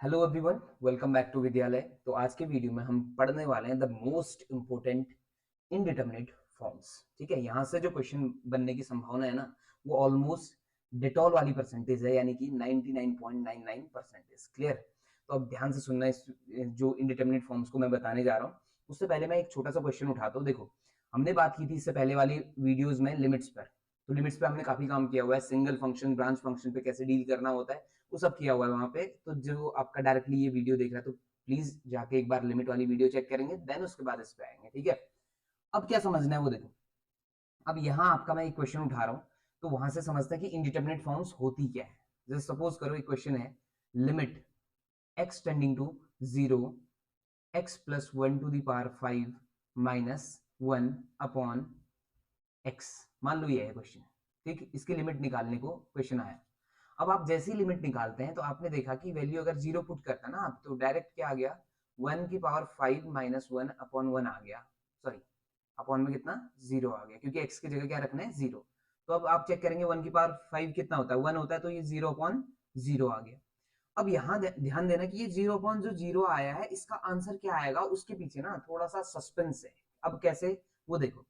Hello everyone, welcome back to Vidyalaya. तो आज के वीडियो में हम पढ़ने वाले हैं the most important indeterminate forms. ठीक है, यहाँ से जो क्वेश्चन बनने की संभावना है ना, वो ऑलमोस्ट डिटॉल वाली परसेंटेज है, यानी कि 99.99%। क्लियर? तो अब ध्यान से सुनना, इस जो इनडिटरमिनेट फॉर्म्स को मैं बताने जा रहा हूँ उससे पहले मैं एक छोटा सा क्वेश्चन उठाता हूँ। देखो, हमने बात की थी इससे पहले वाली वीडियोज में लिमिट्स पर। तो लिमिट्स पे हमने काफी काम किया हुआ है, सिंगल फंक्शन ब्रांच फंक्शन पे कैसे डील करना होता है वो सब किया हुआ है वहां पे। तो जो आपका डायरेक्टली ये वीडियो देख रहा है तो प्लीज जाके एक बार लिमिट वाली वीडियो चेक करेंगे, देन उसके बाद इस पे आएंगे। ठीक है, अब क्या समझना है वो देखो। अब यहाँ आपका मैं एक क्वेश्चन उठा रहा हूँ, तो वहां से समझते हैं कि इनडिटरमिनेट फॉर्म्स होती क्या है। जैसे सपोज करो एक क्वेश्चन है, limit x tending to 0 x plus 1 to the power 5 minus 1 upon x। मान लो ये है क्वेश्चन। ठीक, इसकी लिमिट निकालने को क्वेश्चन आया। अब आप जैसे ही लिमिट निकालते हैं तो आपने देखा कि वैल्यू अगर जीरो पुट करता ना आप, तो डायरेक्ट क्या आ गया, 1 की पावर 5 माइनस 1 अपॉन 1 आ गया। सॉरी, अपॉन में कितना, जीरो आ गया, क्योंकि x की जगह क्या रखना है, जीरो। तो अब आप चेक करेंगे 1 की पावर 5 कितना होता है, 1 होता है, तो ये 0 अपॉन 0 आ गया। अब यहाँ ध्यान देना कि ये 0 अपॉन 0 आया है, इसका आंसर क्या आएगा उसके पीछे ना थोड़ा सा सस्पेंस है। अब कैसे, वो देखो।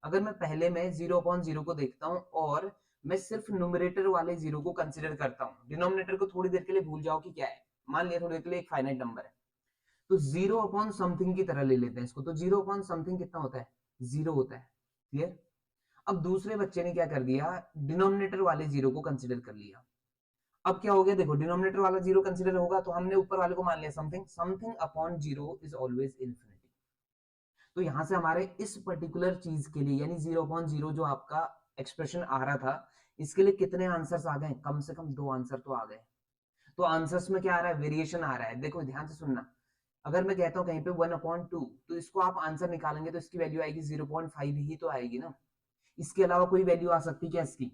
अगर मैं पहले में 0 अपॉन 0 को देखता हूँ और मैं सिर्फ न्यूमरेटर वाले जीरो को कंसिडर करता हूँ, डिनोमिनेटर को थोड़ी देर के लिए भूल जाओ कि क्या है, मान लिया थोड़ी देर के लिए एक फाइनाइट नंबर है, तो 0 अपॉन समथिंग की तरह ले लेते हैं इसको। तो 0 अपॉन समथिंग कितना होता है, 0 होता है। क्लियर? अब दूसरे बच्चे ने क्या कर दिया, डिनोमिनेटर वाले जीरो को कंसिडर कर लिया। अब क्या हो गया, देखो डिनोमिनेटर वाला जीरो कंसिडर होगा तो हमने ऊपर वाले को मान लिया something. Something upon zero is always infinity. तो यहां से हमारे इस पर्टिकुलर चीज के लिए, यानी 0 अपॉन 0 जो आपका एक्सप्रेशन आ रहा था, इसके लिए कितने आंसर्स आ गए, कम से कम दो आंसर तो आ गए। तो आंसर्स में क्या आ रहा है, वेरिएशन आ रहा है। देखो ध्यान से सुनना, अगर मैं कहता हूँ कहीं पे 1/2, तो इसको आप आंसर निकालेंगे तो इसकी वैल्यू आएगी 0.5 ही तो आएगी ना। इसके अलावा कोई वैल्यू आ सकती क्या इसकी?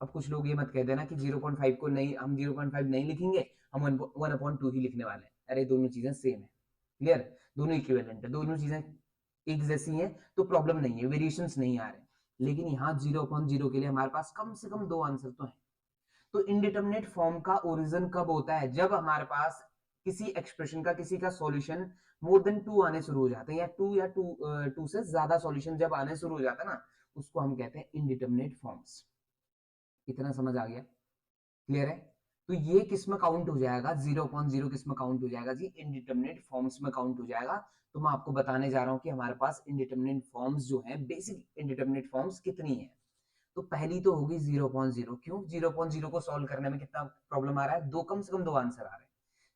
अब कुछ लोग ये मत कह देना कि 0.5 को नहीं, हम 0.5 नहीं लिखेंगे, हम 1/2 ही लिखने वाले हैं। अरे दोनों चीजें सेम है। क्लियर? दोनों इक्विवेलेंट है, दोनों चीजें एक जैसी हैं, तो प्रॉब्लम नहीं है, वेरिएशंस नहीं आ रहे। लेकिन यहाँ 0/0 के लिए हमारे पास कम से कम दो आंसर तो है। तो इनडिटरमिनेट फॉर्म का ओरिजिन कब होता है, जब हमारे पास किसी एक्सप्रेशन का, किसी का सॉल्यूशन मोर देन टू आने शुरू हो जाते हैं, या टू से ज्यादा सॉल्यूशन जब आने शुरू हो जाता है ना, उसको हम कहते हैं इनडिटरमिनेट फॉर्म्स। इतना समझ आ गया? क्लियर है? तो ये किस में काउंट हो जाएगा, 0/0 किस में काउंट हो जाएगा जी, इनडिटरमिनेट फॉर्म्स में काउंट हो जाएगा। तो मैं आपको बताने जा रहा हूं कि हमारे पास इनडिटरमिनेट फॉर्म्स जो है, बेसिक इनडिटरमिनेट फॉर्म्स कितनी है। तो पहली तो होगी 0/0। क्यों 0/0 को सॉल्व करने में कितना प्रॉब्लम आ रहा है, दो, कम से कम दो आंसर आ रहे हैं।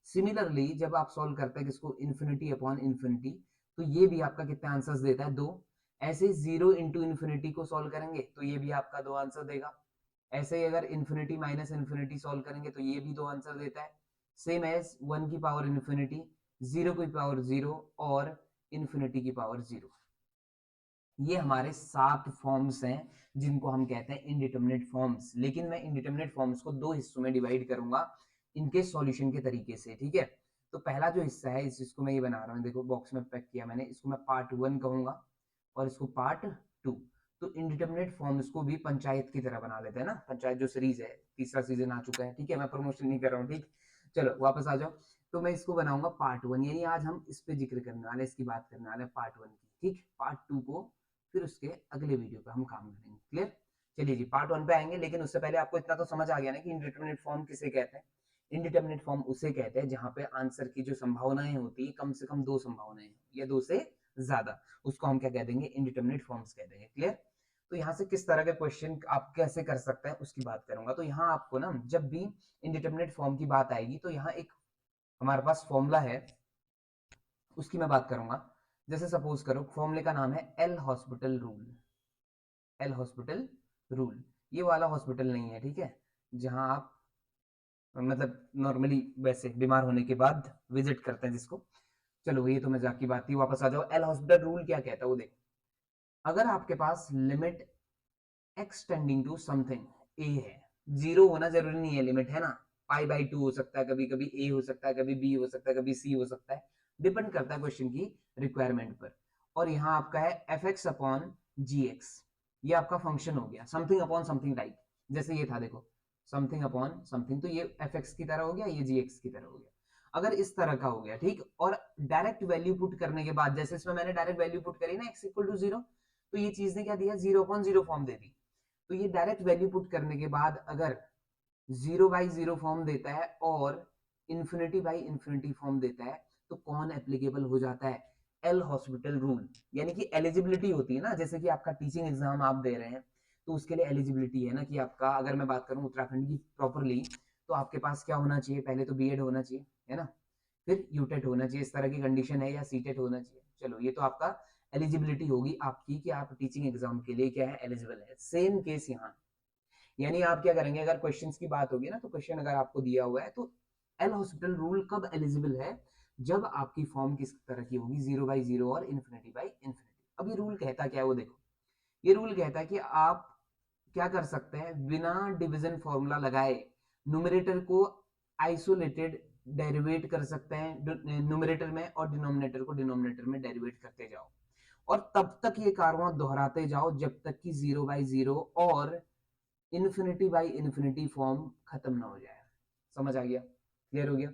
सिमिलरली जब आप सॉल्व करते हैं किसको, इन्फिनिटी अपॉन इन्फिनिटी, तो ये भी आपका कितने आंसर्स देता है, दो। ऐसे 0 इंटू इन्फिनिटी को सॉल्व करेंगे तो ये भी आपका दो आंसर देगा। ऐसे ही अगर इन्फिनिटी माइनस इन्फिनिटी सॉल्व करेंगे तो ये भी दो आंसर देता है। सेम एज 1 की पावर इन्फिनिटी, 0 की पावर 0 और इन्फिनिटी की पावर 0। ये हमारे 7 फॉर्म्स हैं जिनको हम कहते हैं इनडिटरमिनेट फॉर्म्स। लेकिन मैं इनडिटरमिनेट फॉर्म्स को दो हिस्सों में डिवाइड करूंगा इनके सॉल्यूशन के तरीके से। ठीक है, तो पहला जो हिस्सा है इसको मैं ये बना रहा हूँ, देखो बॉक्स में पैक किया मैंने, इसको मैं पार्ट 1 कहूंगा और इसको पार्ट 2। तो इनडिटरमिनेट फॉर्म्स को भी पंचायत की तरह बना लेते हैं ना, पंचायत जो सीरीज है, तीसरा सीजन आ चुका है। ठीक है, मैं प्रमोशन नहीं कर रहा हूँ। ठीक, चलो वापस आ जाओ। तो मैं इसको बनाऊंगा पार्ट 1, यानी आज हम इस पे जिक्र करने वाले, इसकी बात करने वाले पार्ट 1 की। ठीक, पार्ट 2 को फिर उसके अगले वीडियो पे हम काम करेंगे। क्लियर? चलिए जी, पार्ट 1 पे आएंगे, लेकिन उससे पहले आपको इतना तो समझ आ गया ना कि इनडिटरमिनेट फॉर्म किसे कहते हैं। इनडिटरमिनेट फॉर्म उसे कहते हैं जहां पे आंसर की जो संभावनाएं होती है, कम से कम दो संभावनाएं या दो से ज्यादा, उसको हम क्या कह देंगे, इनडिटरमिनेट फॉर्म्स कह देंगे। क्लियर? तो यहाँ से किस तरह के क्वेश्चन आप कैसे कर सकते हैं उसकी बात करूंगा। तो यहाँ आपको ना जब भी इनडिटरमिनेट फॉर्म की बात आएगी तो यहाँ एक हमारे पास फॉर्मूला है, उसकी मैं बात करूंगा। जैसे सपोज करो फॉर्मूले का नाम है L hospital rule. L hospital rule, ये वाला हॉस्पिटल नहीं है, ठीक है, जहां आप मतलब नॉर्मली वैसे बीमार होने के बाद विजिट करते हैं जिसको। चलो ये तो मजाक की बात थी, वापस आ जाओ। एल हॉस्पिटल रूल क्या कहता है वो देखो। अगर आपके पास limit x tending to something a है, जीरो होना जरूरी नहीं है, लिमिट है ना, π/2 हो सकता है, कभी कभी ए हो सकता है, कभी बी हो सकता है, कभी सी हो सकता है, डिपेंड करता है क्वेश्चन की रिक्वायरमेंट पर। और यहाँ आपका है f(x)/gx, ये आपका फंक्शन हो गया, समथिंग अपॉन समथिंग टाइप। जैसे ये था देखो, समथिंग अपॉन समथिंग, तो ये f(x) की तरह हो गया, ये gx की तरह हो गया। अगर इस तरह का हो गया, ठीक, और डायरेक्ट वैल्यू पुट करने के बाद, जैसे इसमें मैंने डायरेक्ट वैल्यू पुट करी ना x इक्वल टू 0, तो ये चीज ने क्या दिया, 0/0 फॉर्म दे दी। तो ये डायरेक्ट वैल्यू पुट करने के बाद अगर 0/0 फॉर्म देता है और इन्फिनिटी फॉर्म देता है, तो कौन एप्लीकेबल हो जाता है, एल हॉस्पिटल रूल। यानी कि एलिजिबिलिटी होती है ना, जैसे कि आपका टीचिंग एग्जाम आप दे रहे हैं, तो उसके लिए एलिजिबिलिटी है ना कि आपका, अगर मैं बात करूं उत्तराखंड की प्रॉपरली, तो आपके पास क्या होना चाहिए, पहले तो बीएड होना चाहिए, है ना, फिर यूटेट होना चाहिए, इस तरह की कंडीशन है, या सीटेट होना चाहिए। चलो ये तो आपका एलिजिबिलिटी होगी आपकी कि आप टीचिंग एग्जाम के लिए क्या है, एलिजिबल है। सेम केस यहाँ, यानी आप क्या करेंगे, अगर क्वेश्चंस की बात होगी ना, तो क्वेश्चन अगर आपको दिया हुआ है, तो एल हॉस्पिटल रूल कब एलिजिबल है, जब आपकी फॉर्म किस तरह की होगी, 0/0 और इन्फिनिटी। अब ये रूल कहता क्या है वो देखो, ये रूल कहता है कि आप क्या कर सकते हैं, बिना डिवीजन फॉर्मूला लगाए न्यूमरेटर को आइसोलेटेड डेरिवेट कर सकते हैं न्यूमरेटर में, और डिनोमिनेटर को डिनोमिनेटर में डेरिवेट करते जाओ, और तब तक ये कारवां दोहराते जाओ जब तक कि 0/0 और इन्फिनिटी फॉर्म खत्म ना हो जाए। समझ आ गया, क्लियर हो गया।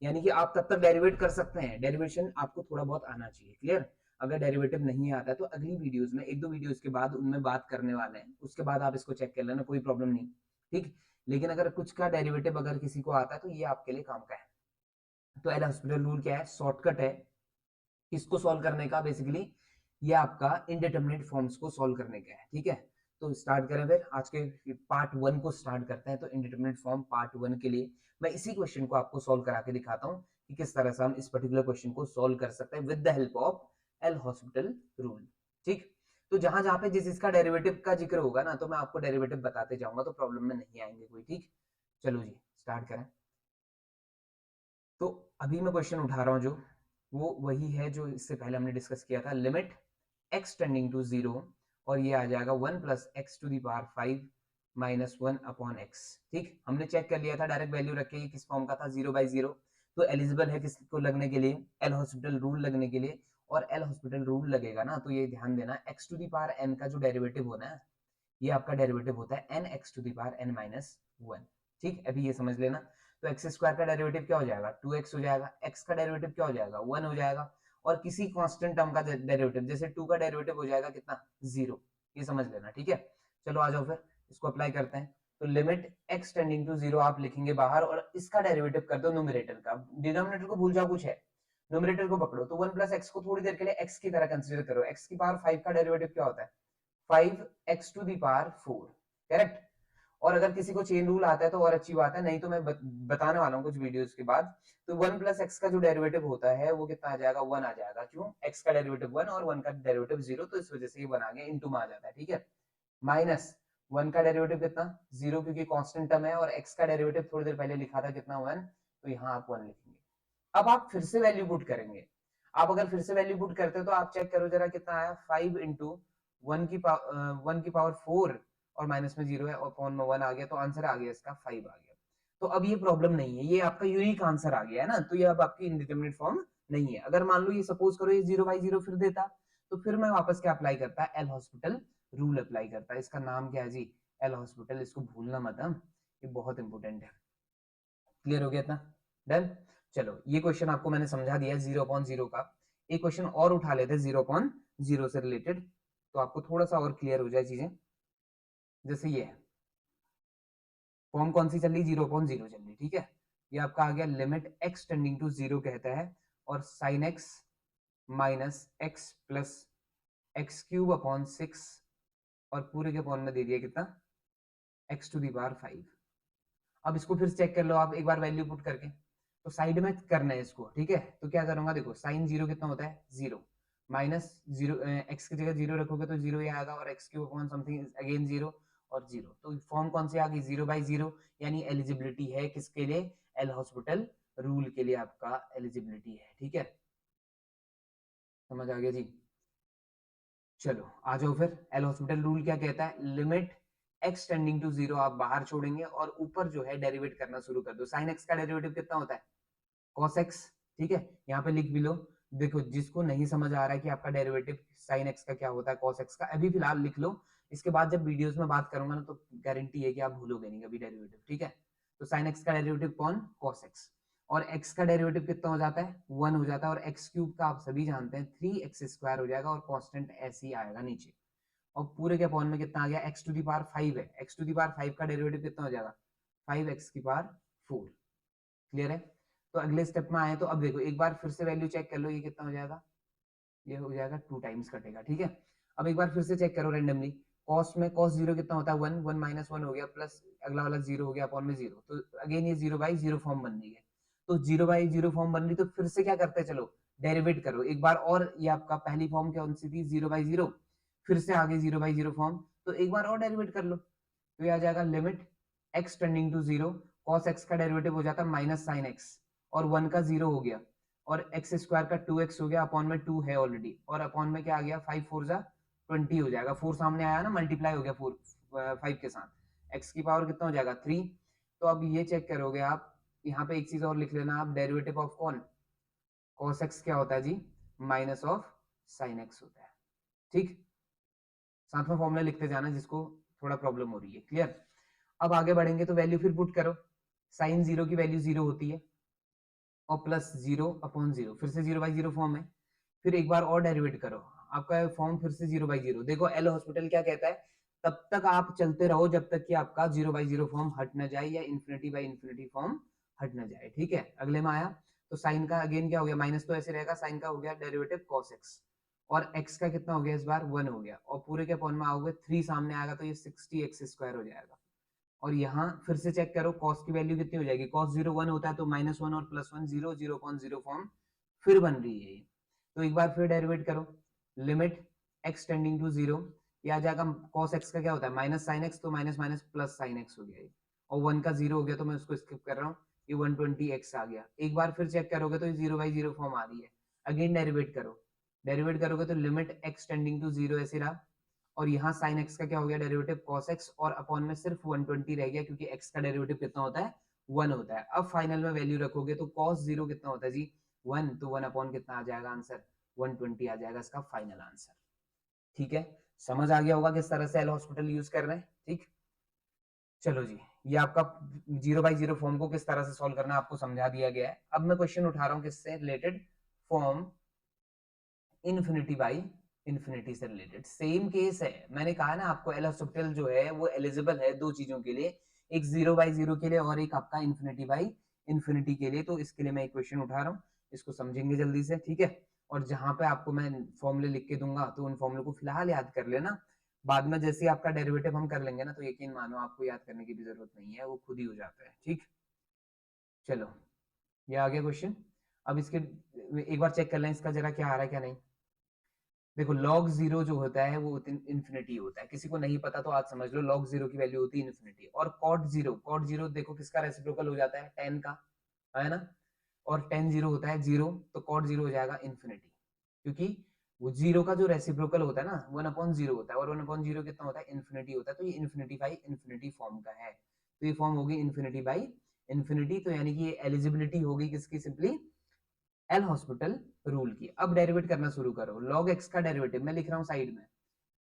यानी कि आप तब तक डेरिवेट कर सकते हैं, डेरिवेशन आपको थोड़ा बहुत आना चाहिए, क्लियर। अगर डेरिवेटिव नहीं आता तो अगली वीडियोस में, एक दो वीडियोस के बाद उनमें बात करने वाले हैं, उसके बाद आप इसको चेक कर लेना, कोई प्रॉब्लम नहीं, ठीक। लेकिन अगर कुछ का डेरिवेटिव अगर किसी को आता है तो ये आपके लिए काम का है। तो एल हॉस्पिटल रूल क्या है, शॉर्टकट है इसको सॉल्व करने का, बेसिकली ये आपका इंडिटरमिनेट फॉर्म्स को सॉल्व करने का है, ठीक है। तो स्टार्ट करें फिर आज के पार्ट 1 को स्टार्ट करते हैं। तो इंडिटरमिनेट फॉर्म पार्ट 1 के लिए मैं इसी क्वेश्चन को आपको सॉल्व करा के दिखाता हूं कि किस तरह से हम इस पर्टिकुलर क्वेश्चन को सॉल्व कर सकते हैं with the help of L hospital rule, ठीक। तो जहां जहां पे जिस इसका डेरिवेटिव का जिक्र होगा ना, तो मैं आपको डेरिवेटिव बताते जाऊंगा, तो प्रॉब्लम में नहीं आएंगे कोई, ठीक। चलो जी स्टार्ट करें। तो अभी मैं क्वेश्चन उठा रहा हूं जो, वो वही है जो इससे पहले हमने डिस्कस किया था, लिमिट x टेंडिंग टू 0, और ये आ जाएगा 1 plus x to the power 5 minus 1 upon x, ठीक। हमने चेक कर लिया था डायरेक्ट वैल्यू रख के ये किस फॉर्म का था, 0/0, तो एलिजिबल है किसको लगने के लिए, एल हॉस्पिटल रूल लगने के लिए। और एल हॉस्पिटल रूल लगेगा ना, तो ये ध्यान देना, x to the power n का जो डेरिवेटिव होना है, ये आपका डेरिवेटिव होता है n x to the power n minus 1, ठीक। अभी ये समझ लेना। तो एक्स स्क्वायर का डेरिवेटिव क्या हो जाएगा, 2x हो जाएगा, x का डेरिवेटिव क्या हो जाएगा, 1 हो जाएगा, और किसी कांस्टेंट टर्म का डेरिवेटिव, जैसे 2 का डेरिवेटिव हो जाएगा कितना, 0, ये समझ लेना, ठीक है। चलो आ जाओ फिर इसको अप्लाई करते हैं। तो लिमिट x टेंडिंग टू 0 आप लिखेंगे बाहर, और इसका डेरिवेटिव कर दो न्यूमरेटर का, डिनोमिनेटर को भूल जाओ कुछ है, न्यूमरेटर को पकड़ो। तो 1 प्लस एक्स को थोड़ी देर के लिए x की तरह कंसीडर करो, x की पावर 5 का डेरिवेटिव क्या होता है, 5x to the power 4, correct. और अगर किसी को चेन रूल आता है तो और अच्छी बात है, नहीं तो मैं बताने वाला हूँ कुछ वीडियोस के बाद। तो 1 प्लस एक्स का जो डेरिवेटिव होता है वो कितना आ जाएगा, 1 आ जाएगा। क्यों, x का डेरिवेटिव 1 और 1 का डेरिवेटिव 0, तो इस वजह से ये 1 आ गया, इनटू में आ जाता है, ठीक है। माइनस 1 का डेरिवेटिव कितना, 0, क्योंकि कांस्टेंट टर्म है, और x का डेरिवेटिव थोड़ी देर पहले लिखा था कितना, 1, तो यहाँ आप 1 लिखेंगे। अब आप फिर से वैल्यू पुट करेंगे। आप अगर फिर से वैल्यू पुट करते हो तो आप चेक करो जरा कितना आया, 5 इंटू 1 की पावर 4, और माइनस में 0 है और अपॉन में 1 आ गया, तो आंसर आ गया इसका 5 आ गया। तो अब ये प्रॉब्लम नहीं है, ये आपका यूनिक आंसर आ गया है ना, तो ये अब आपकी इंडिटरमिनेट फॉर्म नहीं है। अगर मान लो ये सपोज करो ये 0/0 फिर देता, तो फिर मैं वापस क्या अप्लाई करता है, एल हॉस्पिटल रूल अप्लाई करता है। इसका नाम क्या है जी, एल हॉस्पिटल, इसको भूलना मत, ये बहुत इंपॉर्टेंट है। क्लियर हो गया इतना, डन। चलो ये क्वेश्चन आपको मैंने समझा दिया 0/0 का। एक क्वेश्चन और उठा लेते हैं 0/0 से रिलेटेड, तो आपको थोड़ा सा और क्लियर हो जाए चीजें। जैसे ये है फॉर्म कौन सी चल रही, 0/0 चल रही, ठीक है। ये आपका आ गया लिमिट x टेंडिंग टू 0 कहता है, और sine x minus x plus x cube upon 6, और पूरे के अपॉन में दे दिया कितना, x टू दी पावर 5। अब इसको फिर चेक कर लो आप एक बार वैल्यू पुट करके, तो साइड में करना है इसको, ठीक है। तो क्या करूंगा, देखो साइन 0 कितना होता है, 0, माइनस 0, एक्स की जगह 0 रखोगे तो 0 ही आएगा, और x cube upon something again 0 और 0। तो फॉर्म कौन सी आ गई, 0/0, यानी एलिजिबिलिटी है किसके लिए, एल हॉस्पिटल रूल के लिए आपका एलिजिबिलिटी है, ठीक है। समझ आ गया जी। चलो आ जाओ फिर, एल हॉस्पिटल रूल क्या कहता है, लिमिट x टेंडिंग टू 0 आप बाहर छोड़ेंगे, और ऊपर जो है डेरिवेट करना शुरू कर दो। साइन x का डेरिवेटिव कितना होता है, cos x, ठीक है। यहाँ पे लिख भी लो। देखो जिसको नहीं समझ आ रहा है कि आपका डेरिवेटिव साइन x का क्या होता है, cos x का, अभी फिलहाल लिख लो। इसके बाद जब वीडियोस में बात करूंगा ना, तो गारंटी है कि आप भूलोगे नहीं कभी डेरिवेटिव, ठीक है। तो साइन x का डेरिवेटिव कौन, cos x, और x का डेरिवेटिव कितना हो जाता है 1 हो जाता है, और x क्यूब का आप सभी जानते हैं 3x² हो जाएगा, और कांस्टेंट ऐसे ही आएगा नीचे, और पूरे के अपॉन में कितना आ गया x टू दी पावर 5 है, x टू दी पावर 5 का डेरिवेटिव कितना हो जाएगा 5x की पावर 4। क्लियर है? तो अगले स्टेप में आए तो अब देखो एक बार फिर से वैल्यू चेक कर लो, ये कितना हो जाएगा, ये हो जाएगा 2 टाइम्स कटेगा। ठीक है, अब एक बार फिर से चेक करो रैंडमली, कॉस में cos 0 कितना होता है 1, 1 माइनस 1 हो गया, प्लस अगला वाला 0 हो गया अपॉन में 0, तो अगेन ये 0/0 फॉर्म बन रही है। तो 0/0 फॉर्म बन रही, तो फिर से क्या करते हैं, चलो डेरिवेट करो एक बार और, ये आपका पहली फॉर्म कौन सी थी 0/0, फिर से आगे 0/0 फॉर्म, तो एक बार और डेरिवेट कर लो, तो ये आ जाएगा limit x tending to 0, cos x का डेरिवेटिव हो जाता है माइनस साइन x, और 1 का 0 हो गया, और x स्क्वायर का 2x हो गया, अपॉन में 2 है ऑलरेडी, और अपॉन में क्या आ गया 5 4 जा 20 हो जाएगा, 4 सामने आया ना, मल्टीप्लाई हो गया 4 5 के साथ, x की पावर कितना हो जाएगा 3। तो अब ये चेक करोगे आप, यहाँ पे एक चीज और लिख लेना आप, डेरिवेटिव ऑफ कौन cos x क्या होता है जी माइनस ऑफ साइन x होता है। ठीक, साथ में फॉर्मूला लिखते जाना जिसको थोड़ा प्रॉब्लम हो रही है। क्लियर? अब आगे बढ़ेंगे तो वैल्यू फिर पुट करो, साइन 0 की वैल्यू 0 होती है, और प्लस 0/0, फिर से 0/0 फॉर्म है, फिर एक बार और डेरिवेट करो, आपका फॉर्म फिर से 0/0। देखो एल हॉस्पिटल क्या कहता है, तब तक आप चलते रहो जब तक कि आपका 0/0 फॉर्म हट ना जाए, या इन्फिनिटी/इन्फिनिटी फॉर्म हट ना जाए। ठीक है, अगले में आया तो साइन का अगेन क्या हो गया, माइनस तो ऐसे रहेगा, साइन का हो गया डेरिवेटिव cos x, और x का कितना हो गया इस बार 1 हो गया, और पूरे के अपॉन में आओगे 3 सामने आएगा, तो ये 60x² हो जाएगा। और यहाँ फिर से चेक करो cos की वैल्यू कितनी हो जाएगी, cos 0 1 होता है, तो -1 और +1 0, 0/0 फॉर्म फिर बन रही है ये। तो एक बार फिर डेरिवेट करो, लिमिट x टेंडिंग टू 0, ये आ जाएगा cos x का क्या होता है माइनस साइन x, तो minus minus plus sign x हो गया ये, और 1 का 0 हो गया, तो मैं उसको स्किप कर रहा हूँ, ये 120x आ गया। एक बार फिर चेक करोगे तो ये 0/0 फॉर्म आ रही है, अगेन डेरिवेट करो, डेरिवेट करोगे तो लिमिट x टेंडिंग टू 0 ऐसे रहा, और यहाँ sin x का क्या हो गया डेरिवेटिव cos x, और अपॉन में सिर्फ 120 रह गया, क्योंकि x का डेरिवेटिव कितना होता है 1 होता है। अब फाइनल में वैल्यू रखोगे तो cos 0 कितना होता है जी 1, तो 1 अपॉन कितना आ जाएगा आंसर 120 आ जाएगा इसका फाइनल आंसर। ठीक है, समझ आ गया होगा किस तरह से एल हॉस्पिटल यूज कर रहे हैं। ठीक, चलो जी, ये आपका 0/0 फॉर्म को किस तरह से सॉल्व करना है आपको समझा दिया गया है। अब मैं क्वेश्चन उठा रहा हूँ किससे related, form infinity by infinity से रिलेटेड। सेम केस है, मैंने कहा ना आपको एल हॉस्पिटल जो है वो एलिजिबल है दो चीजों के लिए, एक 0/0 के लिए और एक आपका इन्फिनिटी बाई इन्फिनिटी के लिए। तो इसके लिए मैं एक क्वेश्चन उठा रहा हूँ, इसको समझेंगे जल्दी से। ठीक है, और जहां पे आपको मैं फॉर्मूले लिख के दूंगा तो उन फॉर्मूले को फिलहाल याद कर लेना, बाद में जैसे आपका डेरिवेटिव हम कर लेंगे ना, तो यकीन मानो आपको याद करने की भी जरूरत नहीं है, वो खुद ही हो जाता है। ठीक, चलो ये आ गया क्वेश्चन। अब इसके एक बार चेक कर लें इसका जरा क्या आ रहा है क्या नहीं। देखो log 0 जो होता है वो इन्फिनिटी होता है, किसी को नहीं पता तो आज समझ लो, log 0 की वैल्यू होती है इन्फिनिटी। और cot 0 देखो किसका रेसिप्रोकल हो जाता है 10 का, है ना, और 10 0 होता है 0, तो cot 0 हो जाएगा इन्फिनिटी, क्योंकि वो 0 का जो रेसिप्रोकल होता है ना 1/0 होता है, और 1/0 कितना होता है इन्फिनिटी होता है, तो ये इन्फिनिटी बाई इन्फिनिटी फॉर्म का है। तो ये फॉर्म होगी इन्फिनिटी बाई इन्फिनिटी, तो यानी कि ये एलिजिबिलिटी होगी किसकी, सिंपली एल हॉस्पिटल रूल की। अब डेरिवेट करना शुरू करो, log x का डेरिवेटिव मैं लिख रहा हूँ साइड में,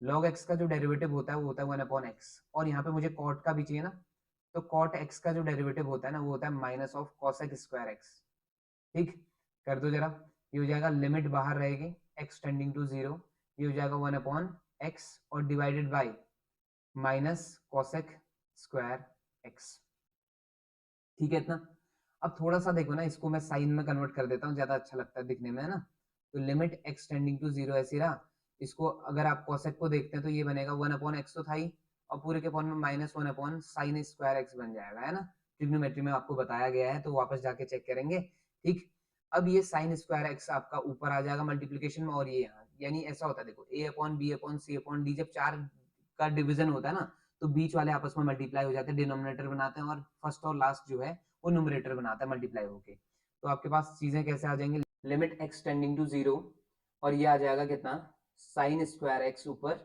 log x का जो डेरिवेटिव होता है वो होता है 1/x, और यहाँ पे मुझे cot का भी चाहिए ना, तो cot x का जो डेरिवेटिव होता है ना वो होता है minus of cosec square x। ठीक, कर दो जरा, ये हो जाएगा लिमिट बाहर रहेगी x टेंडिंग टू 0, ये हो जाएगा 1/x, और divided by minus cosec square x। ठीक है इतना। अब थोड़ा सा देखो ना, इसको मैं साइन में कन्वर्ट कर देता हूँ, ज्यादा अच्छा लगता है दिखने में, है ना। तो लिमिट x टेंडिंग टू 0 ऐसी रहा, इसको अगर आप cosec को देखते हैं तो ये बनेगा 1/x तो था ही, और पूरे के अपॉन में -1/sin स्क्वायर x बन जाएगा, है ना। ट्रिग्नोमेट्री में आपको बताया गया है, तो वापस जाके चेक करेंगे। ठीक, अब ये sin स्क्वायर x आपका ऊपर आ जाएगा मल्टीप्लीकेशन में, और ये यहाँ, यानी ऐसा होता है देखो a/b/c/d, जब 4 का डिवीजन होता है ना, तो बीच वाले आपस में मल्टीप्लाई हो जाते हैं, डिनोमिनेटर बनाते हैं, और फर्स्ट और लास्ट जो है वो न्यूमरेटर बनाता है मल्टीप्लाई होके। तो आपके पास चीजें कैसे आ जाएंगी, लिमिट x टेंडिंग टू 0, और ये आ जाएगा कितना साइन स्क्वायर x ऊपर,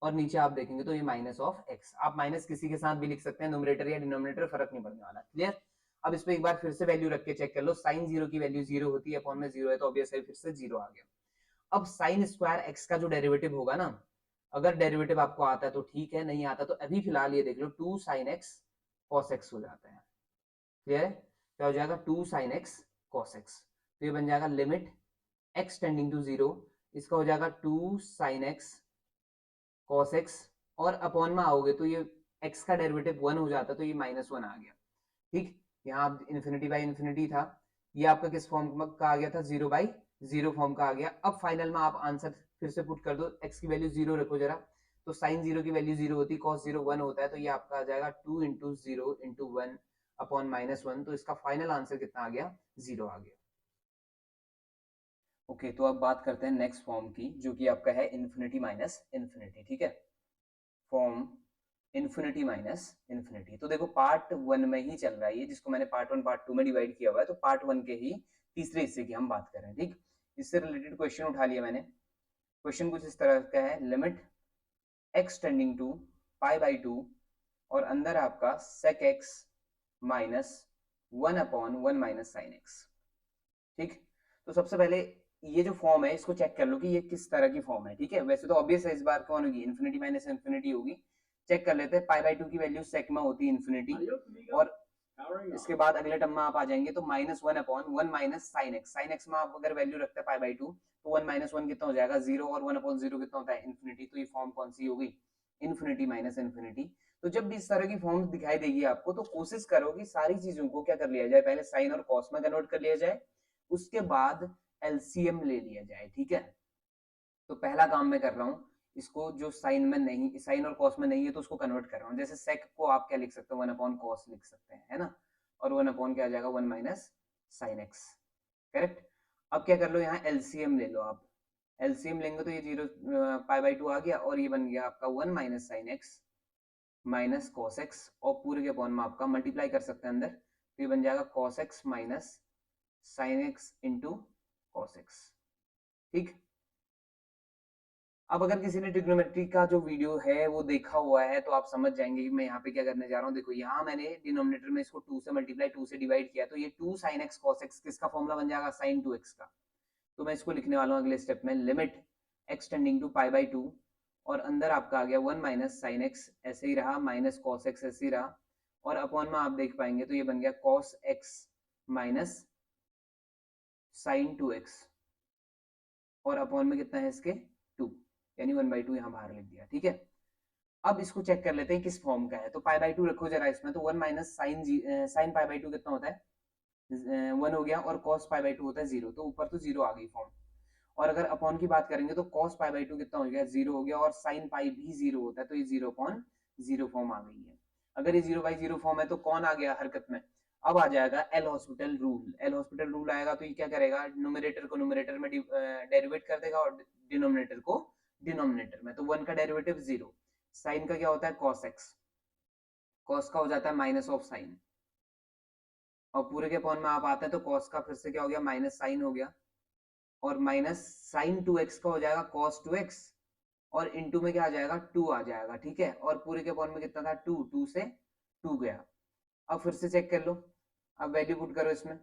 और नीचे आप देखेंगे तो ये माइनस ऑफ x। आप माइनस किसी के साथ भी लिख सकते हैं, न्यूमरेटर या डिनोमिनेटर फर्क नहीं पड़ने वाला। क्लियर? अब इसमें एक बार फिर से वैल्यू रख के चेक कर लो, साइन 0 की वैल्यू 0 होती है, अपॉन में 0 है, तो ऑब्वियसली फिर से 0 आ गया। अब साइन स्क्वायर x का जो डेरिवेटिव होगा ना, अगर डेरिवेटिव आपको आता है तो ठीक है, नहीं आता तो अभी फिलहाल ये देख लो 2 sin x cos x हो जाता है। क्लियर है? क्या हो जाएगा 2 sin x cos x। तो ये बन जाएगा लिमिट x टेंडिंग टू 0, इसका हो जाएगा 2 sin x cos x, और अपॉन में आओगे तो ये x का डेरिवेटिव 1 हो जाता, तो ये -1 आ गया। ठीक, यहाँ इन्फिनिटी बाई इन्फिनिटी था, ये आपका किस फॉर्म का आ गया था, 0/0 फॉर्म का आ गया। अब फाइनल में आप आंसर फिर से पुट कर दो, x की वैल्यू 0 रखो जरा, तो साइन 0 की वैल्यू 0 होती, cos 0 1 होता है, तो ये आपका आ जाएगा 2 इंटू 0 इंटू 1 अपॉन -1, तो इसका फाइनल आंसर कितना आ गया, 0 आ गया। ओके, तो अब बात करते हैं नेक्स्ट फॉर्म की, जो कि आपका है इन्फिनिटी माइनस इन्फिनिटी। ठीक है, फॉर्म इन्फिनिटी माइनस इन्फिनिटी। तो देखो पार्ट 1 में ही चल रहा है ये, जिसको मैंने पार्ट 1 पार्ट 2 में डिवाइड किया हुआ है, तो पार्ट 1 के ही तीसरे हिस्से की हम बात कर रहे हैं। ठीक, इससे रिलेटेड क्वेश्चन उठा लिया मैंने। क्वेश्चन कुछ इस तरह का है, लिमिट x टेंडिंग टू π/2 और अंदर आपका sec x minus 1/1 minus sine x। ठीक, तो सबसे पहले ये जो फॉर्म है इसको चेक कर लो कि ये किस तरह की फॉर्म है। ठीक है, वैसे तो ऑब्वियस है, इस बार कौन होगी, इन्फिनिटी माइनस इन्फिनिटी होगी। चेक कर लेते हैं, π/2 की वैल्यू सेक में होती है इन्फिनिटी, और इसके बाद अगले टर्म में आप आ जाएंगे तो -1/1 minus sine x। Sine x में आप अगर वैल्यू रखते हैं π/2 तो 1 - 1 कितना हो जाएगा, 0, और 1/0 कितना होता है, इन्फिनिटी। तो ये फॉर्म कौन सी होगी, इन्फिनिटी माइनस इन्फिनिटी। तो जब भी इस तरह की फॉर्म दिखाई देगी आपको, तो कोशिश करो कि सारी चीजों को क्या कर लिया जाए, पहले साइन और कॉस में कन्वर्ट कर लिया जाए, उसके बाद एलसीएम ले लिया जाए। ठीक है, तो पहला काम मैं कर रहा हूँ, इसको जो साइन में नहीं, साइन और कॉस में नहीं है तो उसको कन्वर्ट कर रहा हूँ। जैसे सेक को आप क्या लिख सकते हो, 1/cos लिख सकते हैं, है ना, और 1 क्या आ जाएगा, 1 माइनस साइन एक्स। करेक्ट। अब क्या कर लो, यहाँ एलसीएम ले लो आप। एलसीएम लेंगे तो ये 0 π/2 आ गया, और ये बन गया आपका 1 minus sine x minus cos x, और पूरे के अपॉन में आपका मल्टीप्लाई कर सकते हैं अंदर, तो ये बन जाएगा cos x minus sine x into cos x. ठीक, अब अगर किसी ने ट्रिग्नोमेट्री का जो वीडियो है वो देखा हुआ है तो आप समझ जाएंगे कि मैं यहाँ पे क्या करने जा रहा हूँ। देखो यहाँ मैंने डिनोमिनेटर में इसको 2 से मल्टीप्लाई, 2 से डिवाइड किया, तो ये 2 sin x cos x किसका फॉर्मूला बन जाएगा, sin 2x का। तो मैं इसको लिखने वाला हूँ अगले स्टेप में, लिमिट x टेंडिंग टू π/2 और अंदर आपका आ गया 1 माइनस साइन x, ऐसे ही रहा, माइनस cos x ऐसे ही रहा, और अपॉन में आप देख पाएंगे तो ये बन गया cos x minus sin 2x, और अपॉन में कितना है इसके 2, यानी 1/2 यहाँ बाहर लिख दिया। ठीक है, अब इसको चेक कर लेते हैं किस फॉर्म का है। तो π/2 रखो जरा इसमें, तो 1 माइनस साइन π/2 कितना होता है, 1 हो गया, और cos π/2 होता है 0, तो ऊपर तो 0 आ गई फॉर्म। और अगर अपॉन की बात करेंगे तो cos π/2 कितना हो गया, 0 हो गया, और sin π भी 0 होता है, तो ये 0/0 फॉर्म आ गई है। अगर ये 0/0 फॉर्म है तो कौन आ गया हरकत में, अब आ जाएगा L hospital rule. L hospital rule आएगा तो ये क्या करेगा, न्यूमरेटर को न्यूमरेटर में डेरिवेट कर देगा, और डिनोमिनेटर को डिनोमिनेटर में। तो 1 का डेरिवेटिव 0, साइन का क्या होता है cos x, cos का हो जाता है माइनस ऑफ साइन, और पूरे के अपॉन में आप आते हैं तो cos का फिर से क्या हो गया, माइनस साइन हो गया, और माइनस साइन 2x का हो जाएगा cos 2x, और इनटू में क्या आ जाएगा, 2 आ जाएगा। ठीक है, और पूरे के अपॉन में कितना था, 2, 2 से 2 गया। अब फिर से चेक कर लो, अब वैल्यू पुट करो इसमें,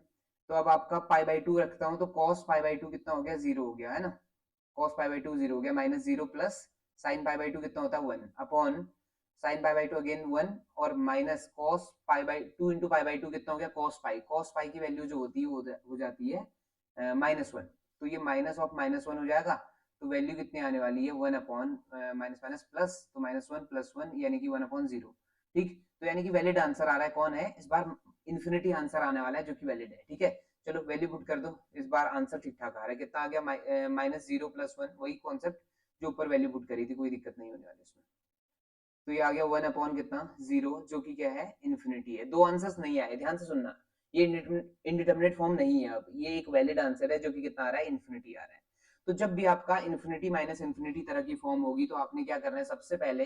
तो अब आपका π/2 रखता हूं तो cos π/2 कितना हो गया, 0 हो गया, है ना, cos π/2 0 हो गया, माइनस 0 प्लस sin π/2 कितना होता है 1 अपॉन sin π/2 अगेन 1, और माइनस cos π/2 इंटू π/2 कितना हो गया, cos π की वैल्यू जो होती है हो जाती है -1, तो ये माइनस ऑफ -1 हो जाएगा, तो वैल्यू कितनी आने वाली है, 1 अपॉन माइनस माइनस प्लस, तो -1 + 1 यानी कि 1/0। ठीक, तो यानी कि वैलिड आंसर आ रहा है, कौन है इस बार, इन्फिनिटी आंसर आने वाला है जो कि वैलिड है। ठीक है, चलो वैल्यू पुट कर दो, इस बार आंसर ठीक ठाक आ रहा है, कितना आ गया, -0 + 1, वही कॉन्सेप्ट जो ऊपर वैल्यू पुट करी थी, कोई दिक्कत नहीं होने वाली इसमें। तो ये आ गया 1 अपॉन कितना, 0, जो कि क्या है, इन्फिनिटी है। दो आंसर्स नहीं आए, ध्यान से सुनना, ये इंडिटरमिनेट फॉर्म नहीं है, अब ये एक वैलिड आंसर है जो कि कितना आ रहा है, इन्फिनिटी आ रहा है। तो जब भी आपका इन्फिनिटी माइनस इन्फिनिटी तरह की फॉर्म होगी तो आपने क्या करना है, सबसे पहले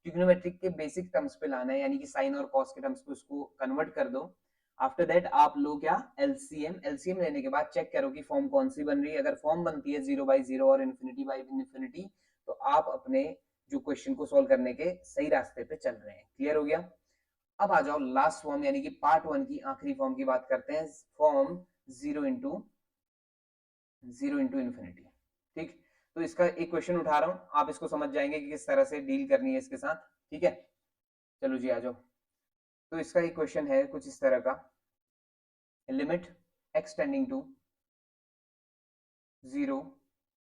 ट्रिग्नोमेट्रिक के बेसिक टर्म्स पे लाना है, यानी कि साइन और कॉस के टर्म्स पे उसको कन्वर्ट कर दो। आफ्टर दैट आप लो क्या, एलसीएम। एलसीएम लेने के बाद चेक करो कि फॉर्म कौन सी बन रही है। अगर फॉर्म बनती है 0/0 और इन्फिनिटी, तो आप अपने जो क्वेश्चन को सोल्व करने के सही रास्ते पे चल रहे हैं। क्लियर हो गया। अब आ जाओ लास्ट फॉर्म, यानी कि पार्ट 1 की आखिरी फॉर्म की बात करते हैं, फॉर्म 0 इंटू इन्फिनिटी। ठीक, तो इसका एक क्वेश्चन उठा रहा हूं, आप इसको समझ जाएंगे कि किस तरह से डील करनी है इसके साथ। ठीक है, चलो जी आ जाओ। तो इसका एक क्वेश्चन है कुछ इस तरह का, लिमिट x टेंडिंग टू 0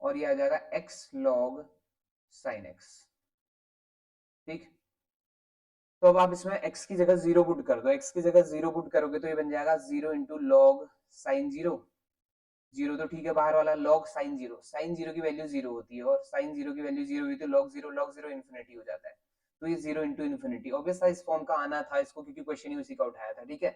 और ये आ जाएगा x log sin x। ठीक, तो अब आप इसमें x की जगह 0 पुट कर दो, x की जगह 0 पुट करोगे तो ये बन जाएगा 0 इंटू लॉग साइन 0। 0 तो ठीक है बाहर वाला, log साइन 0, साइन 0 की वैल्यू 0 होती है और साइन 0 की वैल्यू 0 हुई तो log 0 इन्फिनिटी हो जाता है। तो ये 0 इंटू इन्फिनिटी ऑब्वियस था, इस फॉर्म का आना था इसको क्योंकि क्वेश्चन ही उसी का उठाया था। ठीक है,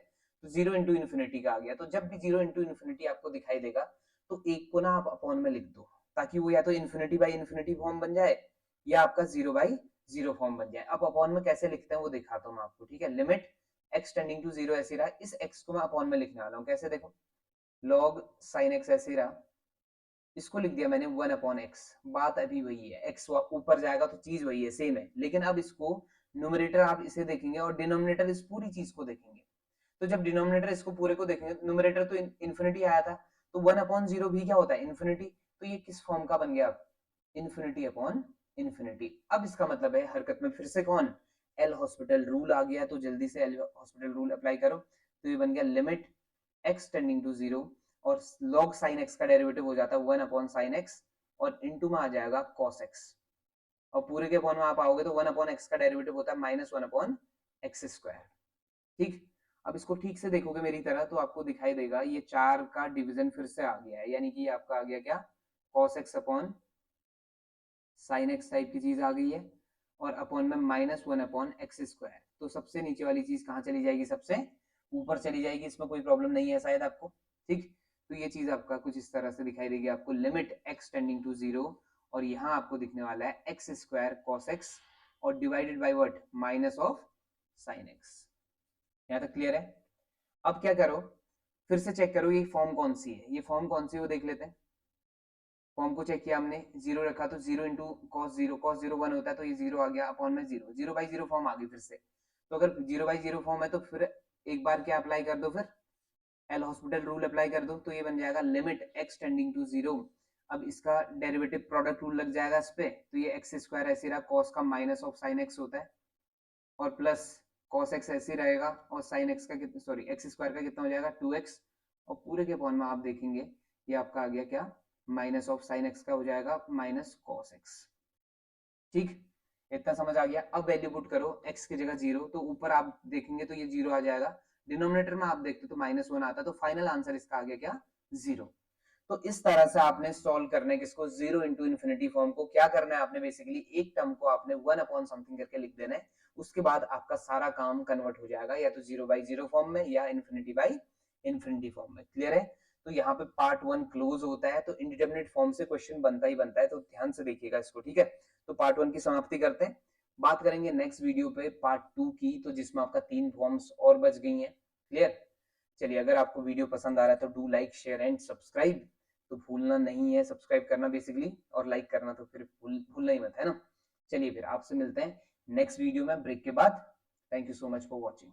तो 0 इंटू इन्फिनिटी का आ गया। तो जब भी 0 इंटू इन्फिनिटी आपको दिखाई देगा तो एक को ना आप अपॉन में लिख दो, ताकि वो या तो इन्फिनिटी बाई इन्फिनिटी फॉर्म बन जाए या आपका 0 बाई 0 फॉर्म बन जाए। अब अपॉन में कैसे लिखते हैं वो दिखाता हूँ मैं आपको। ठीक है, लिमिट x टेंडिंग टू 0 ऐसे रहा, इस x को मैं अपॉन में लिखने वाला हूँ। कैसे देखो, log sin x ऐसे रहा, इसको लिख दिया मैंने 1 अपॉन एक्स। बात अभी वही है, एक्स ऊपर जाएगा तो चीज वही है, सेम है, लेकिन अब इसको न्यूमरेटर आप इसे देखेंगे और डिनोमिनेटर इस पूरी चीज को देखेंगे। तो जब डिनोमिनेटर इसको पूरे को देखेंगे, न्यूमरेटर तो इन्फिनिटी आया था, तो 1 अपॉन 0 भी क्या होता है, इन्फिनिटी। तो ये किस फॉर्म का बन गया, इन्फिनिटी अपॉन इन्फिनिटी। अब इसका मतलब है हरकत में फिर से कौन, एल हॉस्पिटल रूल आ गया। तो जल्दी से एल हॉस्पिटल रूल अप्लाई करो। तो ये बन गया लिमिट x टेंडिंग टू 0 और log sin x का डेरिवेटिव हो जाता है 1 अपॉन sin x और इनटू में आ जाएगा cos x। और पूरे के अपॉन में आप आओगे तो 1 अपॉन x का डेरिवेटिव होता है -1 अपॉन x स्क्वायर। ठीक, अब इसको ठीक से देखोगे मेरी तरह तो आपको दिखाई देगा ये 4 का डिवीजन फिर से आ गया है, यानी कि आपका आ गया क्या, cos x upon sin x type की चीज आ गई है और अपॉन में -1 अपॉन x स्क्वायर। तो सबसे नीचे वाली चीज कहाँ चली जाएगी, सबसे ऊपर चली जाएगी, इसमें कोई प्रॉब्लम नहीं है शायद आपको। ठीक, तो ये चीज आपका कुछ इस तरह से दिखाई देगी आपको, लिमिट x टेंडिंग टू 0 और यहाँ आपको दिखने वाला है x स्क्वायर cos x और divided by what, minus of sin x। यहाँ तक क्लियर है। अब क्या करो, फिर से चेक करो ये फॉर्म कौन सी है, ये फॉर्म कौन सी है वो देख लेते हैं। फॉर्म को चेक किया हमने, 0 रखा तो 0 इंटू कॉस 0, कॉस 0 1 होता है तो ये 0 आ गया अपॉन में 0, 0 बाई 0 फॉर्म आ गई फिर से। तो अगर 0 बाई 0 फॉर्म है तो फिर एक बार क्या अप्लाई कर दो, फिर एल हॉस्पिटल रूल अप्लाई कर दो। तो ये बन जाएगा लिमिट x टेंडिंग टू 0। अब इसका डेरिवेटिव प्रोडक्ट रूल लग जाएगा इस पे, तो ये एक्स स्क्वायर ऐसे रहा, कॉस का माइनस ऑफ साइन एक्स होता है और प्लस कॉस एक्स ऐसे रहेगा और साइन एक्स का कितना, सॉरी एक्स स्क्वायर का कितना हो जाएगा 2x और पूरे के अपॉन में आप देखेंगे ये आपका आ गया क्या, माइनस ऑफ साइन एक्स का हो जाएगा माइनस कॉस एक्स। ठीक, इतना समझ आ गया। अब वैल्यू पुट करो x की जगह 0, तो ऊपर आप देखेंगे तो ये 0 आ जाएगा, डिनोमिनेटर में आप देखते तो -1 आता, तो फाइनल आंसर इसका आ गया क्या, 0। तो इस तरह से आपने सॉल्व करने किसको, 0 इंटू इन्फिनिटी फॉर्म को। क्या करना है आपने, बेसिकली एक टर्म को आपने 1 अपॉन समथिंग करके लिख देना है, उसके बाद आपका सारा काम कन्वर्ट हो जाएगा या तो 0 बाई 0 फॉर्म में या इन्फिनिटी बाई इन्फिनिटी फॉर्म में। क्लियर है। तो यहाँ पे पार्ट 1 क्लोज होता है, तो इंडिटरमिनेट फॉर्म से क्वेश्चन बनता ही बनता है, तो ध्यान से देखिएगा इसको। ठीक है, तो पार्ट 1 की समाप्ति करते हैं, बात करेंगे नेक्स्ट वीडियो पे पार्ट 2 की, तो जिसमें आपका 3 फॉर्म्स और बच गई हैं। क्लियर। चलिए, अगर आपको वीडियो पसंद आ रहा है तो do like share and subscribe, तो भूलना नहीं है सब्सक्राइब करना बेसिकली, और लाइक करना तो फिर भूलना ही मत, है ना। चलिए फिर आपसे मिलते हैं नेक्स्ट वीडियो में ब्रेक के बाद। Thank you so much for watching.